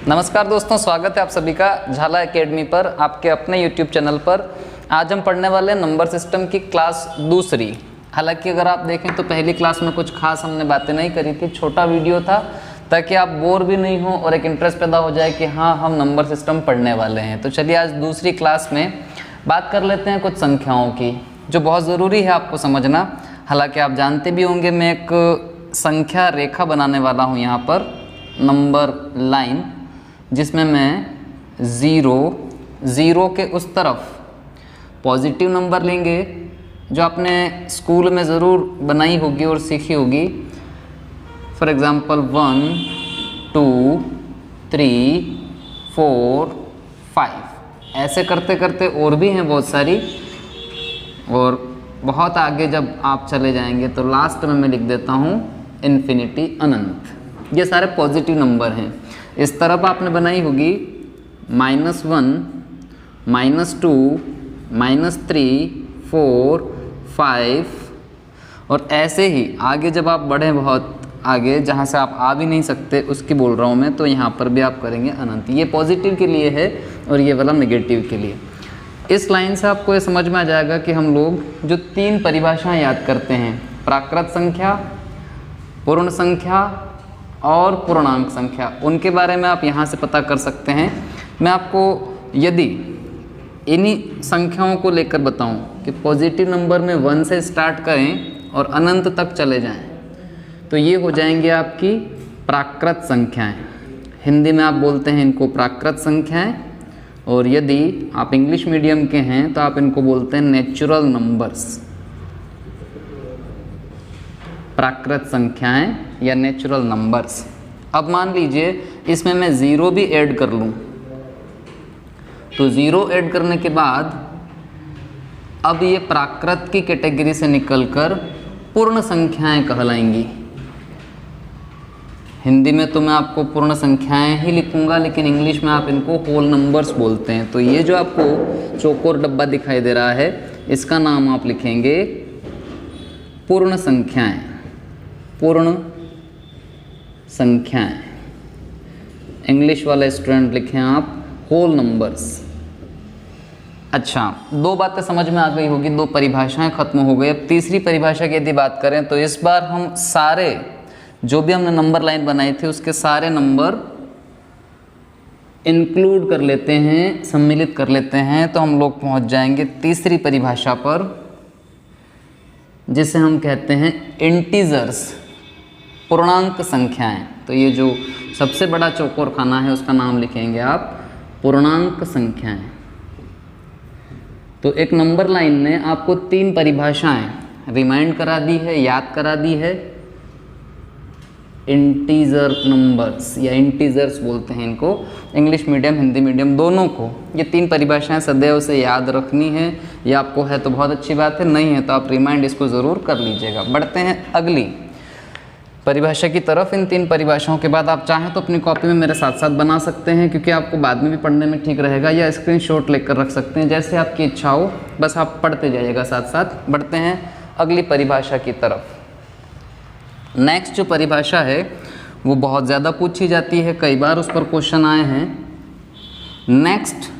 नमस्कार दोस्तों, स्वागत है आप सभी का झाला एकेडमी पर, आपके अपने YouTube चैनल पर। आज हम पढ़ने वाले हैं नंबर सिस्टम की क्लास दूसरी। हालांकि अगर आप देखें तो पहली क्लास में कुछ खास हमने बातें नहीं करी थी, छोटा वीडियो था ताकि आप बोर भी नहीं हो और एक इंटरेस्ट पैदा हो जाए कि हाँ हम नंबर सिस्टम पढ़ने वाले हैं। तो चलिए आज दूसरी क्लास में बात कर लेते हैं कुछ संख्याओं की, जो बहुत ज़रूरी है आपको समझना। हालांकि आप जानते भी होंगे मैं एक संख्या रेखा बनाने वाला हूँ यहाँ पर, नंबर लाइन, जिसमें मैं ज़ीरो के उस तरफ पॉजिटिव नंबर लेंगे जो आपने स्कूल में ज़रूर बनाई होगी और सीखी होगी। फॉर एग्ज़ाम्पल 1 2 3 4 5, ऐसे करते करते और भी हैं बहुत सारी, और बहुत आगे जब आप चले जाएंगे तो लास्ट में मैं लिख देता हूँ इन्फिनिटी, अनंत। ये सारे पॉजिटिव नंबर हैं। इस तरफ आपने बनाई होगी -1 -2 -3 4 5, और ऐसे ही आगे जब आप बढ़ें बहुत आगे, जहाँ से आप आ भी नहीं सकते उसकी बोल रहा हूँ मैं, तो यहाँ पर भी आप करेंगे अनंत। ये पॉजिटिव के लिए है और ये वाला नेगेटिव के लिए। इस लाइन से आपको ये समझ में आ जाएगा कि हम लोग जो 3 परिभाषाएं याद करते हैं, प्राकृत संख्या, पूर्ण संख्या और पूर्णांक संख्या, उनके बारे में आप यहाँ से पता कर सकते हैं। मैं आपको यदि इन्हीं संख्याओं को लेकर बताऊं कि पॉजिटिव नंबर में 1 से स्टार्ट करें और अनंत तक चले जाएं, तो ये हो जाएंगे आपकी प्राकृत संख्याएं। हिंदी में आप बोलते हैं इनको प्राकृत संख्याएं, और यदि आप इंग्लिश मीडियम के हैं तो आप इनको बोलते हैं नेचुरल नंबर्स, प्राकृत संख्याएं या नेचुरल नंबर्स। अब मान लीजिए इसमें मैं 0 भी ऐड कर लूं, तो 0 ऐड करने के बाद अब ये प्राकृत की कैटेगरी से निकलकर पूर्ण संख्याएं कहलाएंगी। हिंदी में तो मैं आपको पूर्ण संख्याएं ही लिखूंगा, लेकिन इंग्लिश में आप इनको होल नंबर्स बोलते हैं। तो ये जो आपको चौकोर डब्बा दिखाई दे रहा है, इसका नाम आप लिखेंगे पूर्ण संख्याएं, पूर्ण संख्याएं। इंग्लिश वाले स्टूडेंट लिखें आप होल नंबर्स। अच्छा, 2 बातें समझ में आ गई होगी, 2 परिभाषाएं खत्म हो गई। अब तीसरी परिभाषा की यदि बात करें तो इस बार हम सारे जो भी हमने नंबर लाइन बनाई थी उसके सारे नंबर इंक्लूड कर लेते हैं, सम्मिलित कर लेते हैं, तो हम लोग पहुंच जाएंगे तीसरी परिभाषा पर, जिसे हम कहते हैं इंटीजर्स, पूर्णांक संख्याएं। तो ये जो सबसे बड़ा चौकोर खाना है उसका नाम लिखेंगे आप पूर्णांक संख्याएं। तो एक नंबर लाइन ने आपको 3 परिभाषाएं रिमाइंड करा दी है, याद करा दी है। इंटीजर नंबर्स या इंटीजर्स बोलते हैं इनको, इंग्लिश मीडियम हिंदी मीडियम दोनों को ये 3 परिभाषाएं सदैव से याद रखनी है। ये आपको है तो बहुत अच्छी बात है, नहीं है तो आप रिमाइंड इसको ज़रूर कर लीजिएगा। बढ़ते हैं अगली परिभाषा की तरफ। इन 3 परिभाषाओं के बाद आप चाहें तो अपनी कॉपी में मेरे साथ साथ बना सकते हैं, क्योंकि आपको बाद में भी पढ़ने में ठीक रहेगा, या स्क्रीनशॉट लेकर रख सकते हैं, जैसे आपकी इच्छा हो, बस आप पढ़ते जाइएगा साथ साथ। बढ़ते हैं अगली परिभाषा की तरफ। नेक्स्ट जो परिभाषा है वो बहुत ज़्यादा पूछी जाती है, कई बार उस पर क्वेश्चन आए हैं। नेक्स्ट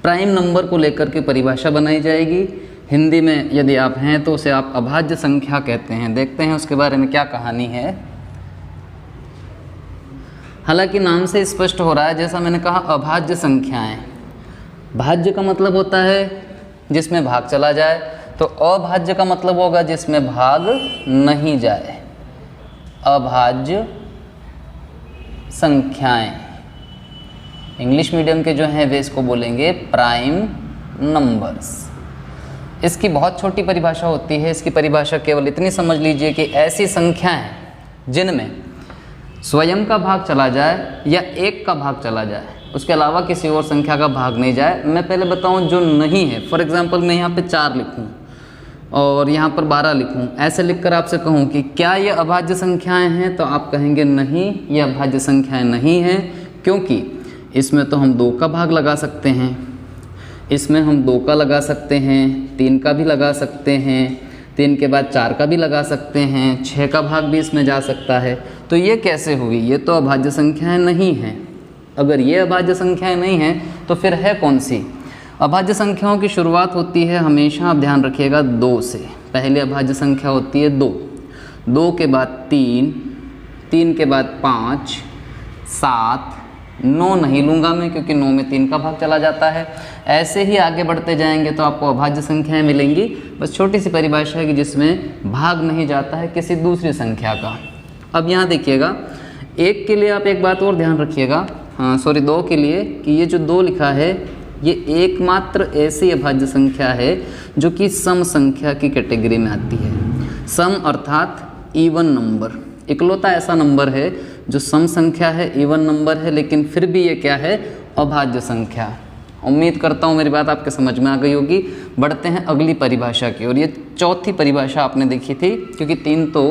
प्राइम नंबर को लेकर के परिभाषा बनाई जाएगी। हिंदी में यदि आप हैं तो उसे आप अभाज्य संख्या कहते हैं। देखते हैं उसके बारे में क्या कहानी है। हालांकि नाम से स्पष्ट हो रहा है, जैसा मैंने कहा अभाज्य संख्याएं। भाज्य का मतलब होता है जिसमें भाग चला जाए, तो अभाज्य का मतलब होगा जिसमें भाग नहीं जाए। अभाज्य संख्याएं, इंग्लिश मीडियम के जो हैं वे इसको बोलेंगे प्राइम नंबर्स। इसकी बहुत छोटी परिभाषा होती है। इसकी परिभाषा केवल इतनी समझ लीजिए कि ऐसी संख्याएं जिनमें स्वयं का भाग चला जाए या 1 का भाग चला जाए, उसके अलावा किसी और संख्या का भाग नहीं जाए। मैं पहले बताऊं जो नहीं है। फॉर एग्जांपल मैं यहाँ पे 4 लिखूं और यहाँ पर 12 लिखूं, ऐसे लिखकर आपसे कहूँ कि क्या ये अभाज्य संख्याएं हैं, तो आप कहेंगे नहीं, ये अभाज्य संख्याएं नहीं हैं, क्योंकि इसमें तो हम 2 का भाग लगा सकते हैं, इसमें हम 2 का लगा सकते हैं, 3 का भी लगा सकते हैं, 3 के बाद 4 का भी लगा सकते हैं, 6 का भाग भी इसमें जा सकता है। तो ये कैसे हुई? ये तो अभाज्य संख्याएं नहीं हैं। अगर ये अभाज्य संख्याएं नहीं हैं तो फिर है कौन सी? अभाज्य संख्याओं की शुरुआत होती है हमेशा, आप ध्यान रखिएगा, 2 से। पहले अभाज्य संख्या होती है 2, 2 के बाद 3, 3 के बाद 5, 7, 9 नहीं लूँगा मैं क्योंकि 9 में 3 का भाग चला जाता है। ऐसे ही आगे बढ़ते जाएंगे तो आपको अभाज्य संख्याएं मिलेंगी। बस छोटी सी परिभाषा है कि जिसमें भाग नहीं जाता है किसी दूसरी संख्या का। अब यहाँ देखिएगा, 1 के लिए आप एक बात और ध्यान रखिएगा, 2 के लिए, कि ये जो 2 लिखा है ये एकमात्र ऐसी अभाज्य संख्या है जो कि सम संख्या की कैटेगरी में आती है। सम अर्थात इवन नंबर, इकलौता ऐसा नंबर है जो सम संख्या है, इवन नंबर है, लेकिन फिर भी ये क्या है? अभाज्य संख्या। उम्मीद करता हूँ मेरी बात आपके समझ में आ गई होगी। बढ़ते हैं अगली परिभाषा की, और ये चौथी परिभाषा आपने देखी थी क्योंकि 3 तो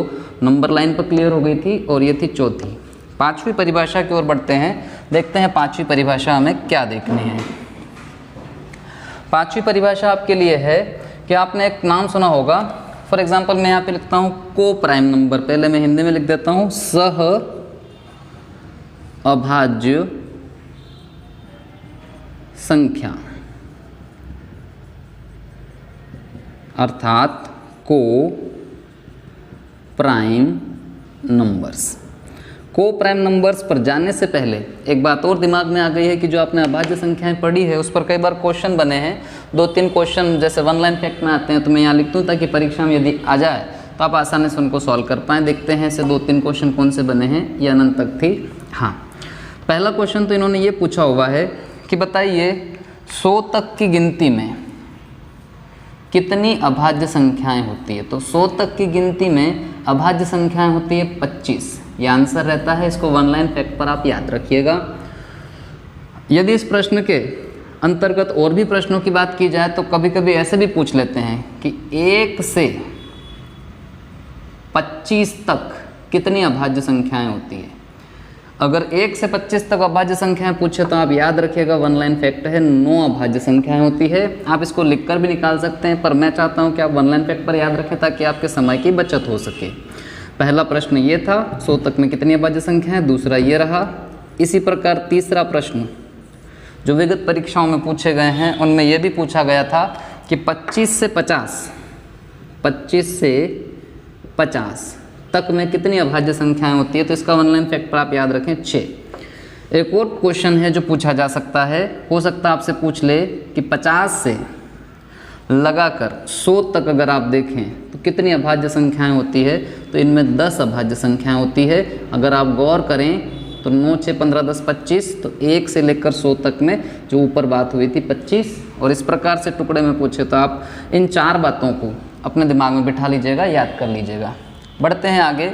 नंबर लाइन पर क्लियर हो गई थी और ये थी चौथी। 5वीं परिभाषा की ओर बढ़ते हैं, देखते हैं 5वीं परिभाषा हमें क्या देखनी है। 5वीं परिभाषा आपके लिए है कि आपने एक नाम सुना होगा, फॉर एग्जाम्पल मैं यहाँ पे लिखता हूँ को प्राइम नंबर, पहले मैं हिंदी में लिख देता हूँ सह अभाज्य संख्या, अर्थात को प्राइम नंबर्स। को प्राइम नंबर्स पर जाने से पहले एक बात और दिमाग में आ गई है कि जो आपने अभाज्य संख्याएं पढ़ी है उस पर कई बार क्वेश्चन बने हैं। 2-3 क्वेश्चन जैसे 1 लाइन फैक्ट में आते हैं तो मैं यहाँ लिख दूँ ताकि परीक्षा में यदि आ जाए तो आप आसानी से उनको सॉल्व कर पाएँ। देखते हैं ऐसे 2-3 क्वेश्चन कौन से बने हैं। ये अनंत तक थी। हाँ, पहला क्वेश्चन तो इन्होंने ये पूछा हुआ है कि बताइए 100 तक की गिनती में कितनी अभाज्य संख्याएं होती है। तो 100 तक की गिनती में अभाज्य संख्याएं होती है 25। ये आंसर रहता है। इसको 1 लाइन फैक्ट पर आप याद रखिएगा। यदि इस प्रश्न के अंतर्गत और भी प्रश्नों की बात की जाए तो कभी कभी ऐसे भी पूछ लेते हैं कि 1 से 25 तक कितनी अभाज्य संख्याएं होती है। अगर 1 से 25 तक अभाज्य संख्याएं पूछे तो आप याद रखिएगा 1 लाइन फैक्ट है 9 अभाज्य संख्याएं होती है। आप इसको लिखकर भी निकाल सकते हैं, पर मैं चाहता हूं कि आप 1 लाइन फैक्ट पर याद रखें ताकि आपके समय की बचत हो सके। पहला प्रश्न ये था 100 तक में कितनी अभाज्य संख्या है, दूसरा ये रहा। इसी प्रकार तीसरा प्रश्न जो विगत परीक्षाओं में पूछे गए हैं उनमें यह भी पूछा गया था कि 25 से 50 तक में कितनी अभाज्य संख्याएं होती है। तो इसका 1 लाइन फैक्ट पर आप याद रखें 6। एक और क्वेश्चन है जो पूछा जा सकता है, हो सकता है आपसे पूछ ले कि 50 से लगाकर 100 तक अगर आप देखें तो कितनी अभाज्य संख्याएं होती है। तो इनमें 10 अभाज्य संख्याएं होती है। अगर आप गौर करें तो 9, 6, 15, 10, 25, तो 1 से लेकर 100 तक में जो ऊपर बात हुई थी 25, और इस प्रकार से टुकड़े में पूछे तो आप इन 4 बातों को अपने दिमाग में बिठा लीजिएगा, याद कर लीजिएगा। बढ़ते हैं आगे।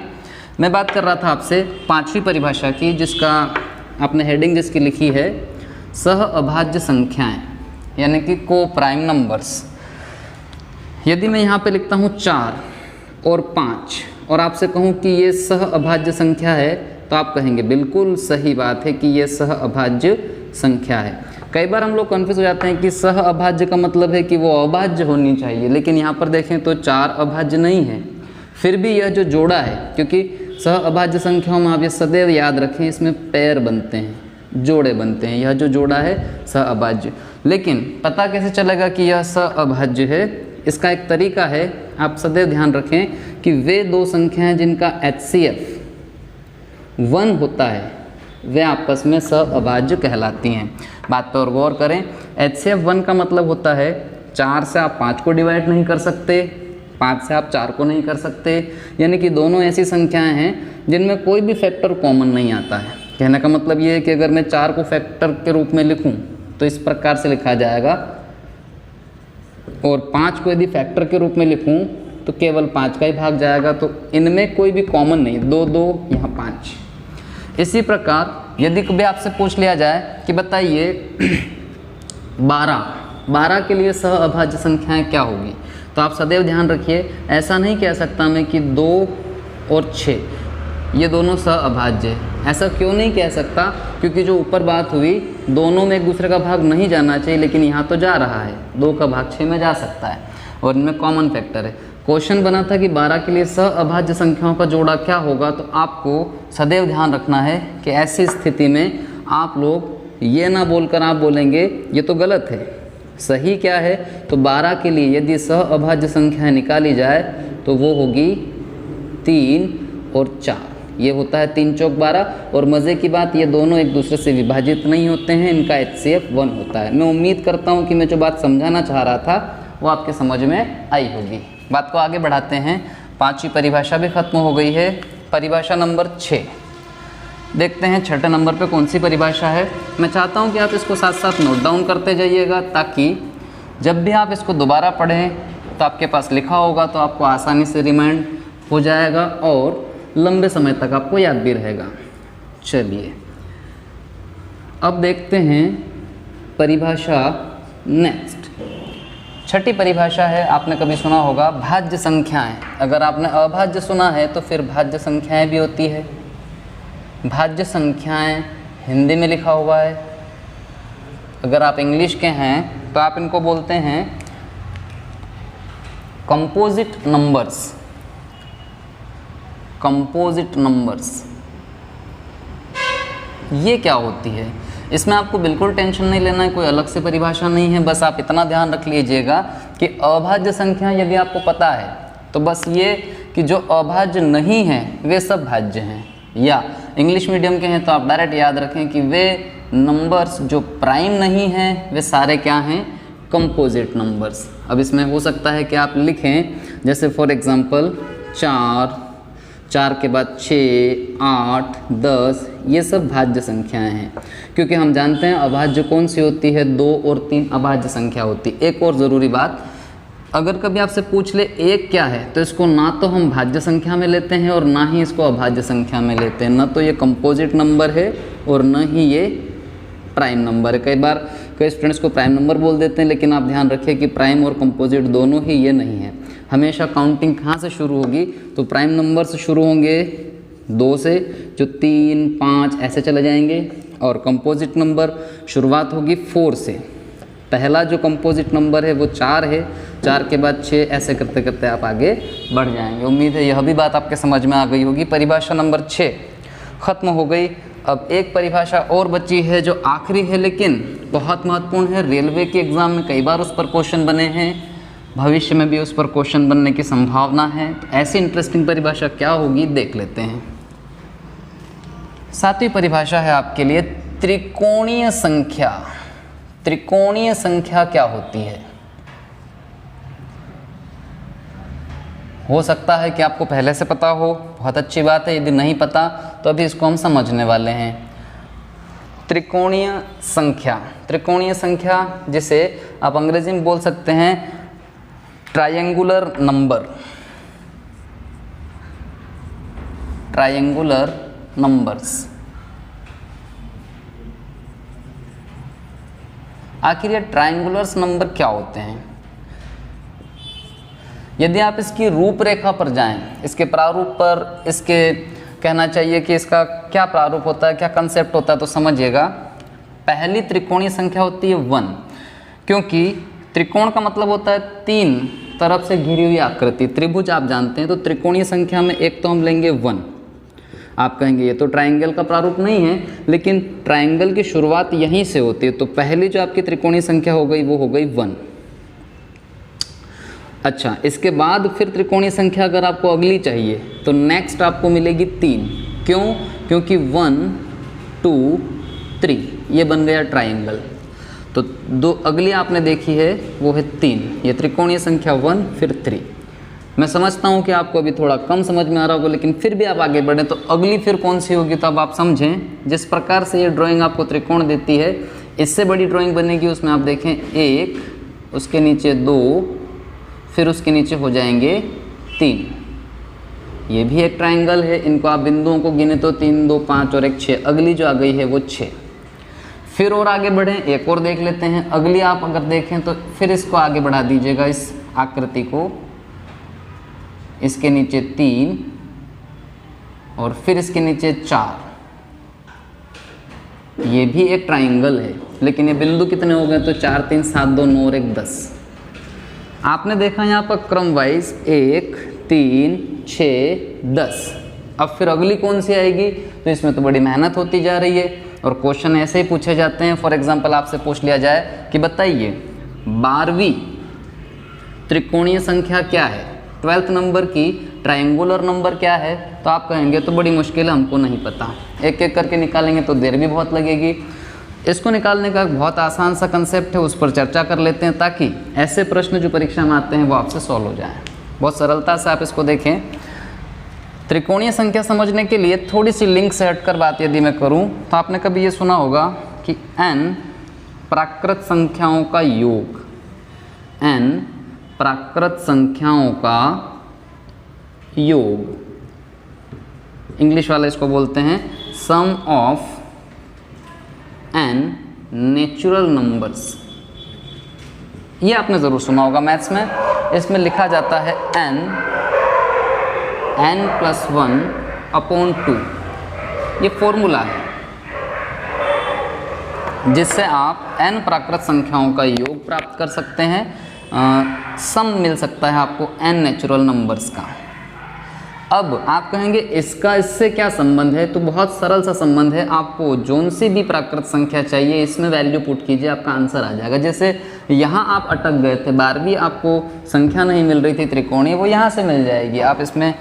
मैं बात कर रहा था आपसे 5वीं परिभाषा की, जिसका आपने हेडिंग जिसकी लिखी है सह अभाज्य संख्याएं, यानी कि को प्राइम नंबर्स। यदि मैं यहाँ पे लिखता हूँ 4 और 5 और आपसे कहूँ कि ये सह अभाज्य संख्या है तो आप कहेंगे बिल्कुल सही बात है कि ये सह अभाज्य संख्या है। कई बार हम लोग कन्फ्यूज हो जाते हैं कि सह अभाज्य का मतलब है कि वो अभाज्य होनी चाहिए, लेकिन यहाँ पर देखें तो 4 अभाज्य नहीं है, फिर भी यह जो जोड़ा है, क्योंकि सह अभाज्य संख्याओं में आप ये सदैव याद रखें इसमें पैर बनते हैं, जोड़े बनते हैं। यह जो जोड़ा है सह अभाज्य। लेकिन पता कैसे चलेगा कि यह सह अभाज्य है? इसका एक तरीका है, आप सदैव ध्यान रखें कि वे 2 संख्याएं जिनका HCF 1 होता है वे आपस में सह अभाज्य कहलाती हैं। बात पर और गौर करें। HCF 1 का मतलब होता है 4 से आप 5 को डिवाइड नहीं कर सकते, 5 से आप 4 को नहीं कर सकते, यानी कि दोनों ऐसी संख्याएं हैं जिनमें कोई भी फैक्टर कॉमन नहीं आता है। कहने का मतलब ये है कि अगर मैं 4 को फैक्टर के रूप में लिखूं तो इस प्रकार से लिखा जाएगा, और 5 को यदि फैक्टर के रूप में लिखूं तो केवल 5 का ही भाग जाएगा। तो इनमें कोई भी कॉमन नहीं, 2 2 यहाँ 5। इसी प्रकार यदि कभी आपसे पूछ लिया जाए कि बताइए 12 के लिए सह अभाज्य संख्याएं क्या होगी, तो आप सदैव ध्यान रखिए, ऐसा नहीं कह सकता मैं कि 2 और 6 ये दोनों सह अभाज्य है। ऐसा क्यों नहीं कह सकता? क्योंकि जो ऊपर बात हुई दोनों में एक दूसरे का भाग नहीं जाना चाहिए, लेकिन यहाँ तो जा रहा है, 2 का भाग 6 में जा सकता है और इनमें कॉमन फैक्टर है। क्वेश्चन बना था कि 12 के लिए सह अभाज्य संख्याओं का जोड़ा क्या होगा, तो आपको सदैव ध्यान रखना है कि ऐसी स्थिति में आप लोग ये ना बोलकर आप बोलेंगे ये तो गलत है। सही क्या है? तो 12 के लिए यदि सह अभाज्य संख्याएं निकाली जाए तो वो होगी 3 और 4। ये होता है 3 चौक 12। और मज़े की बात, ये दोनों एक दूसरे से विभाजित नहीं होते हैं, इनका HCF 1 होता है। मैं उम्मीद करता हूँ कि मैं जो बात समझाना चाह रहा था वो आपके समझ में आई होगी। बात को आगे बढ़ाते हैं। 5वीं परिभाषा भी खत्म हो गई है। परिभाषा नंबर 6 देखते हैं। 6ठे नंबर पे कौन सी परिभाषा है। मैं चाहता हूँ कि आप इसको साथ साथ नोट डाउन करते जाइएगा, ताकि जब भी आप इसको दोबारा पढ़ें तो आपके पास लिखा होगा तो आपको आसानी से रिमाइंड हो जाएगा और लंबे समय तक आपको याद भी रहेगा। चलिए अब देखते हैं परिभाषा नेक्स्ट। 6ठी परिभाषा है, आपने कभी सुना होगा भाज्य संख्याएं। अगर आपने अभाज्य सुना है तो फिर भाज्य संख्याएं भी होती है। भाज्य संख्याएं हिंदी में लिखा हुआ है। अगर आप इंग्लिश के हैं तो आप इनको बोलते हैं कंपोजिट नंबर्स। कंपोजिट नंबर्स ये क्या होती है? इसमें आपको बिल्कुल टेंशन नहीं लेना है, कोई अलग से परिभाषा नहीं है। बस आप इतना ध्यान रख लीजिएगा कि अभाज्य संख्या यदि आपको पता है तो बस ये कि जो अभाज्य नहीं है वे सब भाज्य हैं। या इंग्लिश मीडियम के हैं तो आप डायरेक्ट याद रखें कि वे नंबर्स जो प्राइम नहीं हैं वे सारे क्या हैं? Composite numbers. अब इसमें हो सकता है कि आप लिखें जैसे फॉर एग्जांपल 4 के बाद 6, 8, 10, ये सब भाज्य संख्याएं हैं। क्योंकि हम जानते हैं अभाज्य कौन सी होती है? 2 और 3 अभाज्य संख्या होती है। एक और ज़रूरी बात, अगर कभी आपसे पूछ ले 1 क्या है तो इसको ना तो हम भाज्य संख्या में लेते हैं और ना ही इसको अभाज्य संख्या में लेते हैं। ना तो ये कंपोजिट नंबर है और न ही ये प्राइम नंबर है। कई बार कई स्टूडेंट्स को प्राइम नंबर बोल देते हैं, लेकिन आप ध्यान रखिए कि प्राइम और कंपोजिट दोनों ही ये नहीं है। हमेशा काउंटिंग कहाँ से शुरू होगी? तो प्राइम नंबर से शुरू होंगे 2 से, जो 3, 5 ऐसे चले जाएंगे। और कंपोजिट नंबर शुरुआत होगी 4 से। पहला जो कंपोजिट नंबर है वो 4 है, 4 के बाद 6, ऐसे करते करते आप आगे बढ़ जाएंगे। उम्मीद है यह भी बात आपके समझ में आ गई होगी। परिभाषा नंबर 6 खत्म हो गई। अब एक परिभाषा और बची है जो आखिरी है लेकिन बहुत महत्वपूर्ण है। रेलवे के एग्ज़ाम में कई बार उस पर क्वेश्चन बने हैं, भविष्य में भी उस पर क्वेश्चन बनने की संभावना है। तो ऐसी इंटरेस्टिंग परिभाषा क्या होगी देख लेते हैं। 7वीं परिभाषा है आपके लिए त्रिकोणीय संख्या। त्रिकोणीय संख्या क्या होती है? हो सकता है कि आपको पहले से पता हो, बहुत अच्छी बात है। यदि नहीं पता तो अभी इसको हम समझने वाले हैं। त्रिकोणीय संख्या, त्रिकोणीय संख्या जिसे आप अंग्रेजी में बोल सकते हैं ट्रायंगुलर नंबर। Triangular numbers. आखिर ये ट्रायंगुलर्स नंबर क्या होते हैं? यदि आप इसकी रूपरेखा पर जाएं, इसके प्रारूप पर, इसके कहना चाहिए कि इसका क्या प्रारूप होता है, क्या कंसेप्ट होता है, तो समझिएगा। पहली त्रिकोणीय संख्या होती है 1, क्योंकि त्रिकोण का मतलब होता है 3 तरफ से घिरी हुई आकृति। त्रिभुज आप जानते हैं, तो त्रिकोणीय संख्या में एक तो हम लेंगे 1। आप कहेंगे ये तो ट्रायंगल का प्रारूप नहीं है, लेकिन ट्रायंगल की शुरुआत यहीं से होती है। तो पहली जो आपकी त्रिकोणीय संख्या हो गई वो हो गई 1। अच्छा, इसके बाद फिर त्रिकोणीय संख्या अगर आपको अगली चाहिए तो नेक्स्ट आपको मिलेगी 3। क्यों? क्योंकि 1, 2, 3 ये बन गया ट्रायंगल। तो दो अगली आपने देखी है वो है 3। ये त्रिकोणीय संख्या 1 फिर 3। मैं समझता हूँ कि आपको अभी थोड़ा कम समझ में आ रहा होगा, लेकिन फिर भी आप आगे बढ़ें तो अगली फिर कौन सी होगी तो अब आप समझें। जिस प्रकार से ये ड्राइंग आपको त्रिकोण देती है, इससे बड़ी ड्राइंग बनेगी। उसमें आप देखें 1, उसके नीचे 2, फिर उसके नीचे हो जाएंगे 3। ये भी एक ट्रायंगल है। इनको आप बिंदुओं को गिने तो 3, 2, 5 और 1 6। अगली जो आ गई है वो 6। फिर और आगे बढ़ें, एक और देख लेते हैं। अगली आप अगर देखें तो फिर इसको आगे बढ़ा दीजिएगा, इस आकृति को। इसके नीचे 3 और फिर इसके नीचे 4। ये भी एक ट्रायंगल है, लेकिन ये बिंदु कितने हो गए तो 4, 3, 7, 2, 9 और 1 10। आपने देखा यहाँ पर क्रम वाइज 1, 3, 6, 10 अब फिर अगली कौन सी आएगी, तो इसमें तो बड़ी मेहनत होती जा रही है और क्वेश्चन ऐसे ही पूछे जाते हैं। फॉर एग्जांपल आपसे पूछ लिया जाए कि बताइए 12वीं त्रिकोणीय संख्या क्या है, 12th नंबर की ट्रायंगुलर नंबर क्या है, तो आप कहेंगे तो बड़ी मुश्किल है, हमको नहीं पता। एक एक करके निकालेंगे तो देर भी बहुत लगेगी। इसको निकालने का एक बहुत आसान सा कंसेप्ट है, उस पर चर्चा कर लेते हैं ताकि ऐसे प्रश्न जो परीक्षा में आते हैं वो आपसे सॉल्व हो जाएं। बहुत सरलता से आप इसको देखें। त्रिकोणीय संख्या समझने के लिए थोड़ी सी लिंक से हटकर बात यदि मैं करूं तो आपने कभी ये सुना होगा कि n प्राकृत संख्याओं का योग, n प्राकृत संख्याओं का योग, इंग्लिश वाले इसको बोलते हैं सम ऑफ n नेचुरल नंबर्स। ये आपने ज़रूर सुना होगा मैथ्स में। इसमें लिखा जाता है n+1/2। ये फॉर्मूला है जिससे आप n प्राकृत संख्याओं का योग प्राप्त कर सकते हैं। सम मिल सकता है आपको n नेचुरल नंबर्स का। अब आप कहेंगे इसका इससे क्या संबंध है, तो बहुत सरल सा संबंध है। आपको जोन सी भी प्राकृत संख्या चाहिए इसमें वैल्यू पुट कीजिए, आपका आंसर आ जाएगा। जैसे यहाँ आप अटक गए थे, 12वीं आपको संख्या नहीं मिल रही थी त्रिकोणीय, वो यहाँ से मिल जाएगी। आप इसमें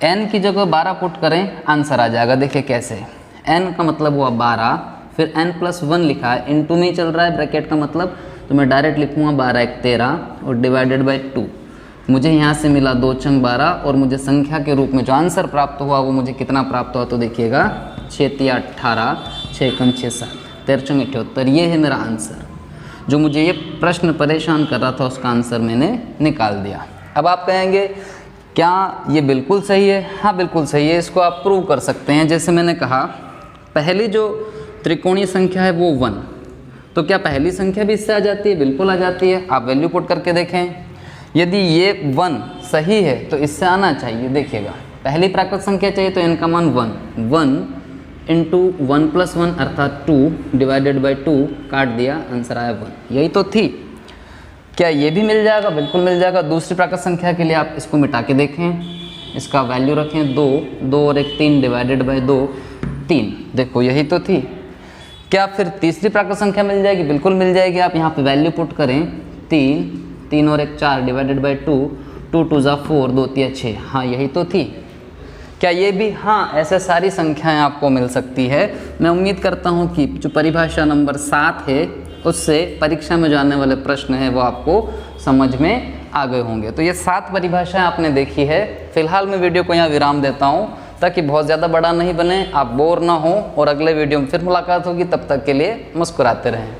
n की जगह 12 पुट करें, आंसर आ जाएगा। देखिए कैसे, n का मतलब हुआ 12, फिर n+1 लिखा है, इनटू में चल रहा है ब्रैकेट का मतलब, तो मैं डायरेक्ट लिखूँगा 12 × 13 और डिवाइडेड बाई 2। मुझे यहाँ से मिला 2 × 12 और मुझे संख्या के रूप में जो आंसर प्राप्त हुआ वो मुझे कितना प्राप्त हुआ, तो देखिएगा 6 × 3 = 18, 6 × 6 = 7, 13 × 78। ये है मेरा आंसर। जो मुझे ये प्रश्न परेशान कर रहा था उसका आंसर मैंने निकाल दिया। अब आप कहेंगे क्या ये बिल्कुल सही है? हाँ बिल्कुल सही है, इसको आप प्रूव कर सकते हैं। जैसे मैंने कहा पहली जो त्रिकोणीय संख्या है वो 1, तो क्या पहली संख्या भी इससे आ जाती है? बिल्कुल आ जाती है। आप वैल्यू पुट करके देखें, यदि ये 1 सही है तो इससे आना चाहिए। देखिएगा पहली प्राकृत संख्या चाहिए तो n का मान 1 × 1+1 अर्थात 2 डिवाइडेड बाई 2, काट दिया, आंसर आया 1। यही तो थी। क्या ये भी मिल जाएगा? बिल्कुल मिल जाएगा। दूसरी प्राकृत संख्या के लिए आप इसको मिटा के देखें, इसका वैल्यू रखें 2 और 1 3 डिवाइडेड बाई 2, 3। देखो यही तो थी। क्या फिर तीसरी प्राकृत संख्या मिल जाएगी? बिल्कुल मिल जाएगी। आप यहाँ पे वैल्यू पुट करें, 3 और 1 4 डिवाइडेड बाई 2, 2 2 = 4, 2 3 6। हाँ यही तो थी। क्या ये भी? हाँ, ऐसे सारी संख्याएं आपको मिल सकती है। मैं उम्मीद करता हूँ कि जो परिभाषा नंबर 7 है उससे परीक्षा में जो आने वाले प्रश्न हैं वो आपको समझ में आ गए होंगे। तो ये 7 परिभाषाएं आपने देखी है। फिलहाल मैं वीडियो को यहाँ विराम देता हूँ ताकि बहुत ज़्यादा बड़ा नहीं बने, आप बोर ना हो, और अगले वीडियो में फिर मुलाकात होगी। तब तक के लिए मुस्कुराते रहें।